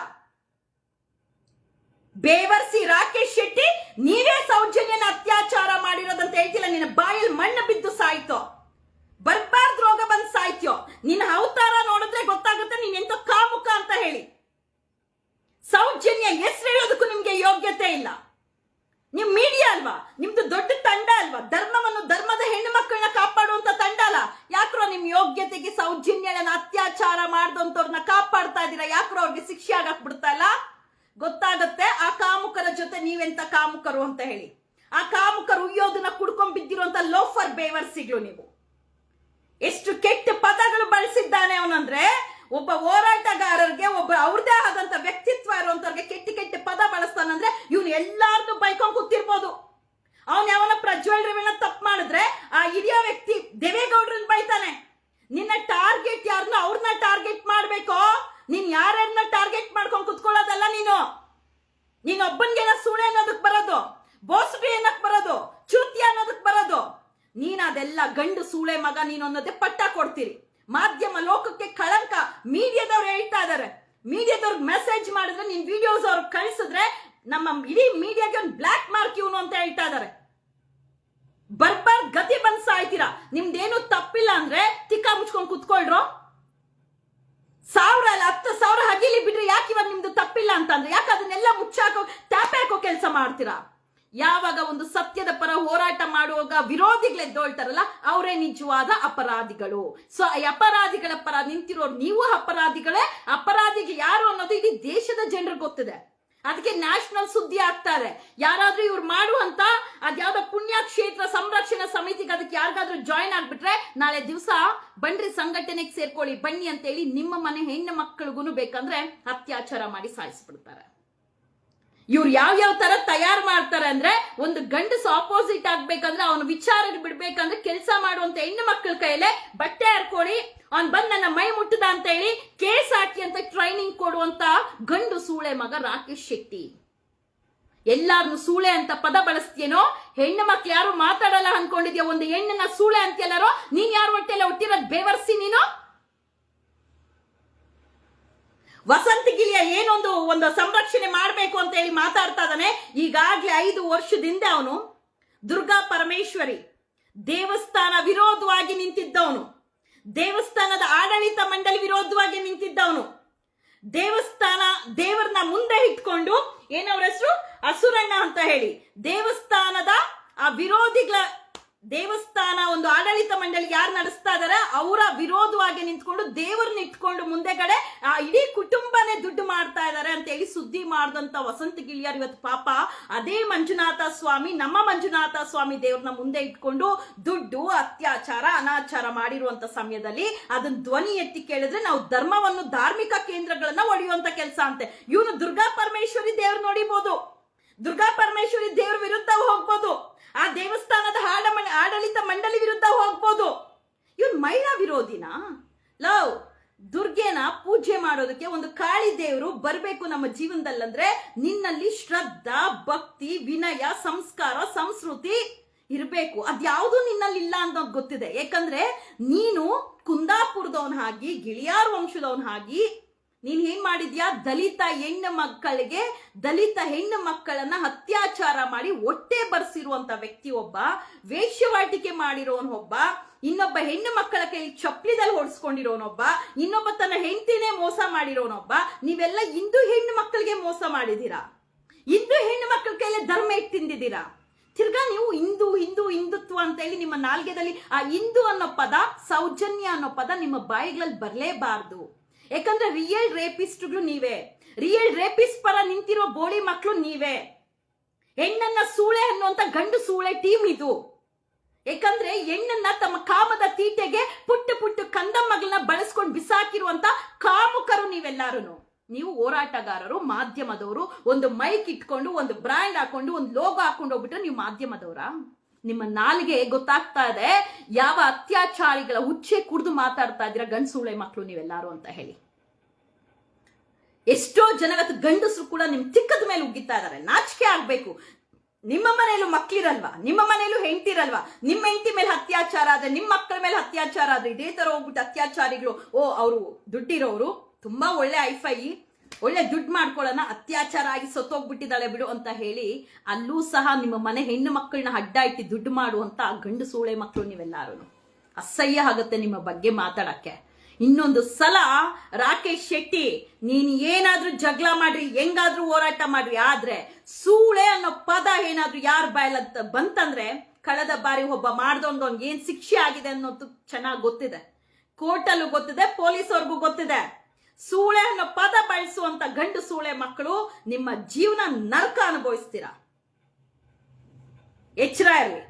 ಬೇವರ್ಸಿ ರಾಕೇಶ್ ಶೆಟ್ಟಿ, ನೀವೇ ಸೌಜನ್ಯನ ಅತ್ಯಾಚಾರ ಮಾಡಿರೋದಂತ ಹೇಳ್ತಿಲ್ಲ. ನಿನ್ನ ಬಾಯಲ್ಲಿ ಮಣ್ಣು ಬಿದ್ದು ಸಾಯ್ತೋ, ಬರ್ಬಾರ್ದು ರೋಗ ಬಂದ್ ಸಾಯ್ತ್ಯೋ. ನಿನ್ನ ಅವತಾರ ನೋಡಿದ್ರೆ ಗೊತ್ತಾಗುತ್ತೆ ನೀನ್ ಎಂತ ಕಾಮುಕ ಅಂತ ಹೇಳಿ. ಸೌಜನ್ಯ ಹೆಸರು ಹೇಳೋದಕ್ಕೂ ನಿಮ್ಗೆ ಯೋಗ್ಯತೆ ಇಲ್ಲ. ನಿಮ್ ಮೀಡಿಯಾ ಅಲ್ವಾ? ನಿಮ್ದು ದೊಡ್ಡ ತಂಡ ಅಲ್ವಾ? ಧರ್ಮದ ಹೆಣ್ಣು ಮಕ್ಕಳನ್ನ ಕಾಪಾಡುವಂತ ತಂಡ ಅಲ್ಲ? ಯಾಕ್ರೋ ನಿಮ್ ಯೋಗ್ಯತೆಗೆ ಸೌಜನ್ಯನ ಅತ್ಯಾಚಾರ ಮಾಡಿದಂತವ್ರನ್ನ ಕಾಪಾಡ್ತಾ ಇದೀರಾ? ಯಾಕ್ರೋ ಅವ್ರಿಗೆ ಶಿಕ್ಷೆ ಆಗಕ್ ಬಿಡ್ತಾ ಇಲ್ಲ? ಗೊತ್ತಾಗತ್ತೆ ಆ ಕಾಮುಕರ ಜೊತೆ ನೀವೆಂತ ಕಾಮುಕರು ಅಂತ ಹೇಳಿ. ಆ ಕಾಮುಕರು ಉಯ್ಯೋದನ್ನ ಕುಡ್ಕೊಂಡ್ ಬಿದ್ದಿರುವಂತ ಲೋಫರ್ ಬೇವರ್ಸಿಗಳು ನೀವು. ಎಷ್ಟು ಕೆಟ್ಟ ಪದಗಳು ಬಳಸಿದ್ದಾನೆ ಅವನಂದ್ರೆ, ಒಬ್ಬ ಹೋರಾಟಗಾರರಿಗೆ, ಒಬ್ಬ ಅವ್ರದೇ ಆದಂತ ವ್ಯಕ್ತಿತ್ವ ಇರುವಂತವ್ರಿಗೆ ಕೆಟ್ಟ ಪದ ಬಳಸ್ತಾನಂದ್ರೆ ಇವ್ನು ಎಲ್ಲಾರ್ದು ಬೈಕೊಂಡ್ ಕೂತಿರ್ಬೋದು. ಅವನ್ ಯಾವನ ಪ್ರಜ್ವಲ್ ರೇವಣ್ಣ ತಪ್ಪು ಮಾಡಿದ್ರೆ ಆ ಹಿರಿಯ ವ್ಯಕ್ತಿ ದೇವೇಗೌಡ್ರನ್ನ ಬೈತಾನೆ. ನಿನ್ನ ಟಾರ್ಗೆಟ್ ಯಾರನ್ನ ಅವ್ರನ್ನ ಟಾರ್ಗೆಟ್ ಮಾಡ್ಬೇಕೋ. ನೀನ್ ಯಾರ್ಯಾರನ್ನ ಟಾರ್ಗೆಟ್ ಮಾಡ್ಕೊಂಡ್ ಕುತ್ಕೊಳ್ಳೋದಲ್ಲ. ನೀನ್ ಒಬ್ಬನ್ಗೆನ ಸೂಳೆ ಅನ್ನೋದಕ್ ಬರೋದು, ಬೋಸ್ಬಿ ಅನ್ನಕ್ ಬರೋದು, ಚೂತಿ ಅನ್ನೋದಕ್ ಬರೋದು. ನೀನ್ ಅದೆಲ್ಲ ಗಂಡು ಸೂಳೆ ಮಗ ನೀನು ಅನ್ನೋದೇ ಪಟ್ಟ ಕೊಡ್ತೀರಿ. ಮಾಧ್ಯಮ ಲೋಕಕ್ಕೆ ಕಳಂಕ. ಮೀಡಿಯಾದವ್ರು ಹೇಳ್ತಾ ಇದಾರೆ, ಮೀಡಿಯಾದವ್ರಿಗೆ ಮೆಸೇಜ್ ಮಾಡಿದ್ರೆ ನಿನ್ ವಿಡಿಯೋಸ್ ಅವ್ರಿಗೆ ಕಳಿಸಿದ್ರೆ ನಮ್ಮ ಇಡೀ ಮೀಡಿಯಾಗೆ ಒಂದು ಬ್ಲಾಕ್ ಮಾರ್ಕ್ ಇವನು ಅಂತ ಹೇಳ್ತಾ ಇದಾರೆ. ಗತಿ ಬಂದ್ ಸಾಯ್ತೀರಾ. ನಿಮ್ದೇನು ತಪ್ಪಿಲ್ಲ ಅಂದ್ರೆ ತಿಕ್ಕ ಮುಚ್ಕೊಂಡ್ ಕುತ್ಕೊಳ್ರೋ. 1000 ಅಲ್ಲ 10,000 ಹಗಿಲಿ ಬಿಡ್ರಿ. ಯಾಕೆ ಇವಾಗ ನಿಮ್ದು ತಪ್ಪಿಲ್ಲ ಅಂತಂದ್ರೆ? ಯಾಕೆ ಅದನ್ನೆಲ್ಲ ಮುಚ್ಚಾಕೋ ಟ್ಯಾಪ್ ಹಾಕೋ ಕೆಲಸ ಮಾಡ್ತೀರಾ? ಯಾವಾಗ ಒಂದು ಸತ್ಯದ ಪರ ಹೋರಾಟ ಮಾಡುವಾಗ ವಿರೋಧಿಗಳು ಎದ್ದೋಳ್ತಾರಲ್ಲ, ಅವರೇ ನಿಜವಾದ ಅಪರಾಧಿಗಳು. ಸೊ ಈ ಅಪರಾಧಿಗಳ ಪರ ನಿಂತಿರೋರು ನೀವು ಅಪರಾಧಿಗಳೇ. ಅಪರಾಧಿಗಳು ಯಾರು ಅನ್ನೋದು ಇಡೀ ದೇಶದ ಜನರಿಗೆ ಗೊತ್ತಿದೆ. ಅದಕ್ಕೆ ನ್ಯಾಷನಲ್ ಸುದ್ದಿ ಆಗ್ತಾರೆ. ಯಾರಾದ್ರೂ ಇವ್ರು ಮಾಡುವಂತ ಅದ್ಯಾವ್ದೋ ಪುಣ್ಯಕ್ಷೇತ್ರ ಸಂರಕ್ಷಣಾ ಸಮಿತಿಗೆ ಅದಕ್ಕೆ ಯಾರಿಗಾದ್ರೂ ಜಾಯಿನ್ ಆಗ್ಬಿಟ್ರೆ ನಾಳೆ ದಿವಸ ಬನ್ರಿ ಸಂಘಟನೆಗೆ ಸೇರ್ಕೊಳ್ಳಿ ಬನ್ನಿ ಅಂತ ಹೇಳಿ ನಿಮ್ಮ ಮನೆ ಹೆಣ್ಣು ಮಕ್ಕಳಿಗೂ ಬೇಕಂದ್ರೆ ಅತ್ಯಾಚಾರ ಮಾಡಿ ಸಾಯಿಸ್ಬಿಡ್ತಾರೆ. ಇವ್ರು ಯಾವ ತರ ತಯಾರು ಮಾಡ್ತಾರೆ ಅಂದ್ರೆ, ಒಂದು ಗಂಡಸ ಆಪೋಸಿಟ್ ಆಗ್ಬೇಕಂದ್ರೆ ಅವನು ವಿಚಾರ ಬಿಡ್ಬೇಕಂದ್ರೆ ಕೆಲಸ ಮಾಡುವಂತ ಹೆಣ್ಣು ಮಕ್ಕಳ ಕೈಯಲ್ಲೇ ಬಟ್ಟೆ ಹರ್ಕೊಡಿ, ಅವ್ನ್ ಬಂದ್ ನನ್ನ ಮೈ ಮುಟ್ಟದ ಅಂತ ಹೇಳಿ ಕೇಸ್ ಹಾಕಿ ಅಂತ ಟ್ರೈನಿಂಗ್ ಕೊಡುವಂತ ಗಂಡು ಸೂಳೆ ಮಗ ರಾಕೇಶ್ ಶೆಟ್ಟಿ. ಎಲ್ಲಾರ್ನು ಸೂಳೆ ಅಂತ ಪದ ಬಳಸ್ತೀನೋ, ಹೆಣ್ಣು ಮಕ್ಳು ಯಾರು ಮಾತಾಡಲ್ಲ ಅನ್ಕೊಂಡಿದ್ಯೋ, ಒಂದು ಹೆಣ್ಣನ್ನ ಸೂಳೆ ಅಂತ ಎಲ್ಲಾರೋ, ನೀನ್ ಯಾರು ಹೊಟ್ಟೆಲ್ಲ ಹುಟ್ಟಿರೋದ್ ಬೇವರ್ಸಿ ನೀನು. ವಸಂತ ಗಿಳಿಯ ಒಂದು ಸಂರಕ್ಷಣೆ ಮಾಡಬೇಕು ಅಂತ ಹೇಳಿ ಮಾತಾಡ್ತಾ ಇದ್ದಾನೆ. ಈಗಾಗ್ಲೇ 5 ವರ್ಷದಿಂದ ಅವನು ದುರ್ಗಾ ಪರಮೇಶ್ವರಿ ದೇವಸ್ಥಾನ ವಿರೋಧವಾಗಿ ನಿಂತಿದ್ದವನು, ದೇವಸ್ಥಾನದ ಆಡಳಿತ ಮಂಡಳಿ ವಿರೋಧವಾಗಿ ನಿಂತಿದ್ದವನು, ದೇವರನ್ನ ಮುಂದೆ ಇಟ್ಕೊಂಡು ಏನವ್ರ ಹೆಸರು ಅಸುರಣ್ಣ ಅಂತ ಹೇಳಿ ದೇವಸ್ಥಾನದ ಆ ವಿರೋಧಿಗಳ ದೇವಸ್ಥಾನ ಒಂದು ಆಡಳಿತ ಮಂಡಳಿ ಯಾರು ನಡೆಸ್ತಾ ಇದಾರೆ ಅವರ ವಿರೋಧವಾಗಿ ನಿಂತ್ಕೊಂಡು ದೇವರನ್ನ ಇಟ್ಕೊಂಡು ಮುಂದೆಗಡೆ ಆ ಇಡೀ ಕುಟುಂಬನೇ ದುಡ್ಡು ಮಾಡ್ತಾ ಇದಾರೆ ಅಂತ ಹೇಳಿ ಸುದ್ದಿ ಮಾಡಿದಂತ ವಸಂತ ಗಿಳಿಯರ್ ಇವತ್ತು ಪಾಪ ಅದೇ ಮಂಜುನಾಥ ಸ್ವಾಮಿ, ನಮ್ಮ ಮಂಜುನಾಥ ಸ್ವಾಮಿ ದೇವ್ರನ್ನ ಮುಂದೆ ಇಟ್ಕೊಂಡು ದುಡ್ಡು ಅತ್ಯಾಚಾರ ಅನಾಚಾರ ಮಾಡಿರುವಂತ ಸಮಯದಲ್ಲಿ ಅದನ್ನ ಧ್ವನಿ ಎತ್ತಿ ಕೇಳಿದ್ರೆ ನಾವು ಧರ್ಮವನ್ನು ಧಾರ್ಮಿಕ ಕೇಂದ್ರಗಳನ್ನ ಒಡೆಯುವಂತ ಕೆಲಸ ಅಂತೆ. ಇವನು ದುರ್ಗಾ ಪರಮೇಶ್ವರಿ ದೇವ್ರ ನೋಡಿಬಹುದು, ದುರ್ಗಾ ಪರಮೇಶ್ವರಿ ದೇವ್ರ ವಿರುದ್ಧ ಹೋಗ್ಬೋದು, ಆ ದೇವಸ್ಥಾನದ ಆಡಳಿತ ಮಂಡಳಿ ವಿರುದ್ಧ ಹೋಗ್ಬೋದು. ಇವನ್ ಮಹಿಳಾ ವಿರೋಧಿನಾ? ಲವ್ ದುರ್ಗೆನ ಪೂಜೆ ಮಾಡೋದಕ್ಕೆ ಒಂದು ಕಾಳಿ ದೇವರು ಬರ್ಬೇಕು ನಮ್ಮ ಜೀವನದಲ್ಲಂದ್ರೆ ನಿನ್ನಲ್ಲಿ ಶ್ರದ್ಧಾ, ಭಕ್ತಿ, ವಿನಯ, ಸಂಸ್ಕಾರ, ಸಂಸ್ಕೃತಿ ಇರಬೇಕು. ಅದ್ಯಾವುದು ನಿನ್ನಲ್ಲಿ ಇಲ್ಲ ಅನ್ನೋದು ಗೊತ್ತಿದೆ. ಯಾಕಂದ್ರೆ ನೀನು ಕುಂದಾಪುರದವನ್ ಆಗಿ, ಗಿಳಿಯಾರ್ ವಂಶದವನ್ ಆಗಿ ನೀನ್ ಏನ್ ಮಾಡಿದ್ಯಾ? ದಲಿತ ಹೆಣ್ಣು ಮಕ್ಕಳಿಗೆ, ದಲಿತ ಹೆಣ್ಣು ಮಕ್ಕಳನ್ನ ಅತ್ಯಾಚಾರ ಮಾಡಿ ಹೊಟ್ಟೆ ಬರ್ಸಿರುವಂತ ವ್ಯಕ್ತಿ ಒಬ್ಬ, ವೇಶ್ಯವಾಟಿಕೆ ಮಾಡಿರೋನೊಬ್ಬ, ಇನ್ನೊಬ್ಬ ಹೆಣ್ಣು ಮಕ್ಕಳ ಕೈ ಚಪ್ಲಿದಲ್ಲಿ ಹೊಡ್ಸ್ಕೊಂಡಿರೋನೊಬ್ಬ, ಇನ್ನೊಬ್ಬ ತನ್ನ ಹೆಂಡತಿನೇ ಮೋಸ ಮಾಡಿರೋನೊಬ್ಬ. ನೀವೆಲ್ಲ ಹಿಂದೂ ಹೆಣ್ಣು ಮಕ್ಕಳಿಗೆ ಮೋಸ ಮಾಡಿದೀರಾ, ಹಿಂದೂ ಹೆಣ್ಣು ಮಕ್ಕಳ ಕೈಲೇ ಧರ್ಮ ಇಟ್ಟು ತಿಂದಿದ್ದೀರಾ. ತಿರ್ಗಾ ನೀವು ಹಿಂದುತ್ವ ಅಂತ ಹೇಳಿ ನಿಮ್ಮ ನಾಲ್ಗೆದಲ್ಲಿ ಆ ಹಿಂದೂ ಅನ್ನೋ ಪದ, ಸೌಜನ್ಯ ಅನ್ನೋ ಪದ ನಿಮ್ಮ ಬಾಯಿಗಳಲ್ಲಿ ಬರ್ಲೇಬಾರ್ದು. ಯಾಕಂದ್ರೆ ರಿಯಲ್ ರೇಪಿಸ್ಟ್ಗಳು ನೀವೇ, ರಿಯಲ್ ರೇಪಿಸ್ಟ್ ಪರ ನಿಂತಿರೋ ಬೋಳಿ ಮಕ್ಕಳು ನೀವೇ. ಹೆಣ್ಣನ್ನ ಸೂಳೆ ಅನ್ನುವಂತ ಗಂಡು ಸೂಳೆ ಟೀಮ್ ಇದು. ಯಾಕಂದ್ರೆ ಹೆಣ್ಣನ್ನ ತಮ್ಮ ಕಾಮದ ತೀಟೆಗೆ ಪುಟ್ಟ ಕಂದಮ್ಮಗಳನ್ನ ಬಳಸ್ಕೊಂಡು ಬಿಸಾಕಿರುವಂತ ಕಾಮುಕರು ನೀವೆಲ್ಲಾರು. ನೀವು ಹೋರಾಟಗಾರರು, ಮಾಧ್ಯಮದವರು, ಒಂದು ಮೈಕ್ ಇಟ್ಕೊಂಡು, ಒಂದು ಬ್ರ್ಯಾಂಡ್ ಹಾಕೊಂಡು, ಒಂದು ಲೋಗೋ ಹಾಕೊಂಡು ಹೋಗ್ಬಿಟ್ರೆ ನೀವು ಮಾಧ್ಯಮದವರ? ನಿಮ್ಮ ನಾಲ್ಗೆ ಗೊತ್ತಾಗ್ತಾ ಇದೆ ಯಾವ ಅತ್ಯಾಚಾರಿಗಳ ಹುಚ್ಚೆ ಕುಡಿದು ಮಾತಾಡ್ತಾ ಇದ್ದೀರಾ ಗಂಡಸೂಳೆ ಮಕ್ಕಳು ನೀವೆಲ್ಲಾರು ಅಂತ ಹೇಳಿ. ಎಷ್ಟೋ ಜನಗತ್ತು ಗಂಡಸರು ಕೂಡ ನಿಮ್ ತಿಕ್ಕದ ಮೇಲೆ ಉಗ್ಗಿತಾ ಇದಾರೆ. ನಾಚಿಕೆ ಆಗ್ಬೇಕು. ನಿಮ್ಮ ಮನೆಯಲ್ಲೂ ಮಕ್ಳಿರಲ್ವಾ? ನಿಮ್ಮ ಮನೆಯಲ್ಲೂ ಹೆಂಡ್ತಿರಲ್ವಾ? ನಿಮ್ಮ ಹೆಂಡತಿ ಮೇಲೆ ಅತ್ಯಾಚಾರ ಆದ್ರೆ, ನಿಮ್ಮ ಮಕ್ಕಳ ಮೇಲೆ ಅತ್ಯಾಚಾರ ಆದ್ರೆ ಇದೇ ತರ ಹೋಗ್ಬಿಟ್ಟು ಅತ್ಯಾಚಾರಿಗಳು, ಅವರು ದುಡ್ಡಿರೋರು, ತುಂಬಾ ಒಳ್ಳೆ ಐಫೈ, ಒಳ್ಳೆ ದುಡ್ಡು ಮಾಡ್ಕೊಳ್ಳೋಣ, ಅತ್ಯಾಚಾರ ಆಗಿ ಸತ್ತೋಗ್ಬಿಟ್ಟಿದ್ದಾಳೆ ಬಿಡು ಅಂತ ಹೇಳಿ ಅಲ್ಲೂ ಸಹ ನಿಮ್ಮ ಮನೆ ಹೆಣ್ಣು ಮಕ್ಕಳನ್ನ ಅಡ್ಡ ಇಟ್ಟು ದುಡ್ಡು ಮಾಡುವಂತ ಗಂಡು ಸೂಳೆ ಮಕ್ಕಳು ನೀವೆಲ್ಲಾರು. ಅಸಹ್ಯ ಆಗುತ್ತೆ ನಿಮ್ಮ ಬಗ್ಗೆ ಮಾತಾಡಕ್ಕೆ. ಇನ್ನೊಂದು ಸಲ ರಾಕೇಶ್ ಶೆಟ್ಟಿ, ನೀನ್ ಏನಾದ್ರೂ ಜಗಳ ಮಾಡ್ರಿ, ಹೆಂಗಾದ್ರೂ ಹೋರಾಟ ಮಾಡ್ರಿ, ಆದ್ರೆ ಸೂಳೆ ಅನ್ನೋ ಪದ ಏನಾದ್ರೂ ಯಾರ ಬಾಯಲ್ಲಂತ ಬಂತಂದ್ರೆ, ಕಳೆದ ಬಾರಿ ಒಬ್ಬ ಮಾಡ್ದೊಂದೊಂದು ಏನ್ ಶಿಕ್ಷೆ ಆಗಿದೆ ಅನ್ನೋದು ಚೆನ್ನಾಗಿ ಗೊತ್ತಿದೆ, ಕೋರ್ಟಲ್ಲೂ ಗೊತ್ತಿದೆ, ಪೊಲೀಸವ್ರಿಗೂ ಗೊತ್ತಿದೆ. ಸೂಳೆ ಅನ್ನೋ ಪದ ಬಳಸುವಂತ ಗಂಡು ಸೂಳೆ ಮಕ್ಕಳು ನಿಮ್ಮ ಜೀವನ ನರಕ ಅನುಭವಿಸ್ತೀರಾ. ಎಚ್ಚರ ಇರಲಿ.